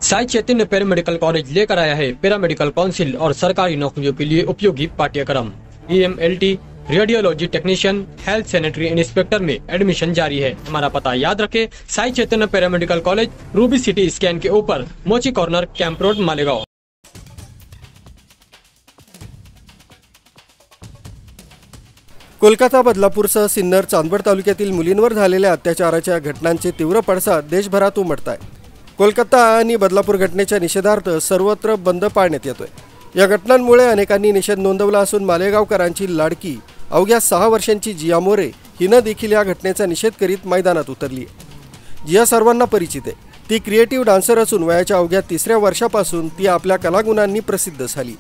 Sai Chaitanya paramedical college लेकर आया है पैरामेडिकल काउंसिल और सरकारी नौकरियों के लिए उपयोगी पाठ्यक्रम। EMLT, radiology technician, health sanitary inspector में एडमिशन जारी है। हमारा पता याद रखें, Sai Chaitanya paramedical college, Ruby City scan के ऊपर, Mochi corner, camp road, Malegaon. Kolkata, बदलापूरसह सिन्नर, चांदवड तालुक्यातील मुलींवर झालेल्या अत्याचाराच्या घटनांचे तीव्र पडसाद देशभरात उमटत आहे। कोलकाता आणि बदलापूर घटनेच्या निषेधार्थ सर्वत्र बंद पाळण्यात येतोय। या घटनांमुळे अनेकांनी निषेध नोंदवला असून मालेगावकरांची लाडकी अवघ्या 6 वर्षांची जिया मोरे हिनं देखील या घटनेचा निषेध करीत मैदानात उतरली आहे। जिया सर्वांना परिचित आहे। ती क्रिएटिव्ह डान्सर असून वयाच्या अवघ्या 3ऱ्या वर्षापासून ती आपल्या कलागुणांनी प्रसिद्ध झाली।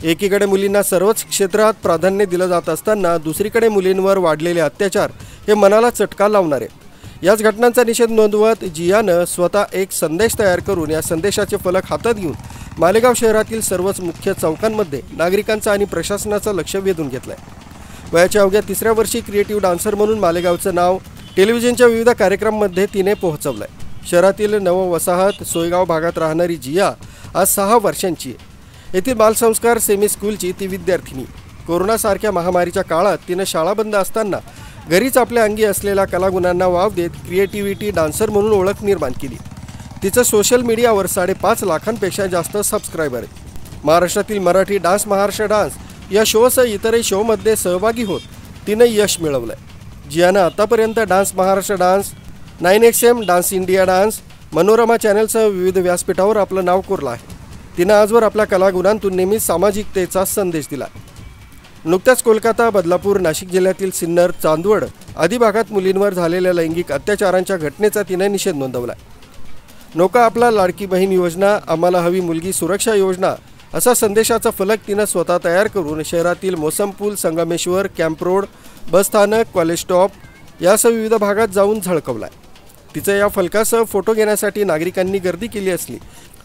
एकीकडे मुलींना सर्वच क्षेत्रात प्राधान्य दिलं जात असताना दुसरीकडे मुलींवर वाढलेले अत्याचार हे मनाला चटका लावणार आहेत। याच घटनांचा निषेध नोंदवत जियानं स्वतः एक संदेश तयार करून या संदेशाचे फलक हातात घेऊन मालेगाव शहरातील सर्वच मुख्य चौकांमध्ये नागरिकांचं आणि प्रशासनाचं लक्ष वेधून घेतलंय। वयाच्या अवघ्या 3ऱ्या वर्षी क्रिएटिव्ह डान्सर म्हणून मालेगावचं नाव टेलिव्हिजनच्या विविध कार्यक्रमांमध्ये तिने पोहोचवलंय। शहरातील नववसाहत सोयगाव भागात राहणारी जिया आज 6 वर्षांची आहे। येथील बालसंस्कार सेमी स्कूलची ती विद्यार्थिनी। कोरोनासारख्या महामारीच्या काळात तिने शाळा बंद असताना घरीच आपल्या अंगी असलेल्या कलागुणांना वाव देत क्रिएटिव्हिटी डान्सर म्हणून ओळख निर्माण केली। तिचं सोशल मीडियावर 5.5 लाखांपेक्षा जास्त सबस्क्रायबर आहेत। महाराष्ट्रातील मराठी डान्स महाराष्ट्र डान्स या शोसह इतरही शोमध्ये सहभागी होत तिने यश मिळवलंय। जियानं आतापर्यंत dance Maharashtra dance, 9XM, dance India dance, Manorama चॅनलसह विविध व्यासपीठावर आपलं नाव कोरलं आहे। तिनं आजवर आपल्या कलागुणांतून नेहमी सामाजिकतेचा संदेश दिला। नुकत्याच कोलकाता, बदलापूर, नाशिक जिल्ह्यातील सिन्नर, चांदवड आदी भागात मुलींवर झालेल्या लैंगिक अत्याचारांच्या घटनेचा तिने निषेध नोंदवला। नोका आपला लाडकी बहीण योजना, आम्हाला हवी मुलगी सुरक्षा योजना असा संदेशाचा फलक तिनं स्वतः तयार करून शहरातील मोसम पूल, संगमेश्वर, कॅम्प रोड, बस स्थानक, कॉलेज स्टॉप यासह विविध भागात जाऊन झळकवलाय। तिचं या फलकासह फोटो घेण्यासाठी नागरिकांनी गर्दी केली असली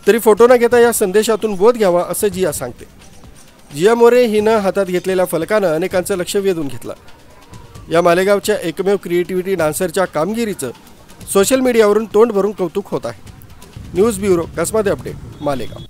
तरी फोटो न घेता या संदेशातून बोध घ्यावा असं जिया सांगते। जिया मोरे हिनं हातात घेतलेल्या फलकानं अनेकांचं लक्ष वेधून घेतलं। या मालेगावच्या एकमेव क्रिएटिव्हिटी डान्सरच्या कामगिरीचं सोशल मीडियावरून तोंड भरून कौतुक होत आहे। न्यूज ब्युरो, कसमाते अपडेट, मालेगाव।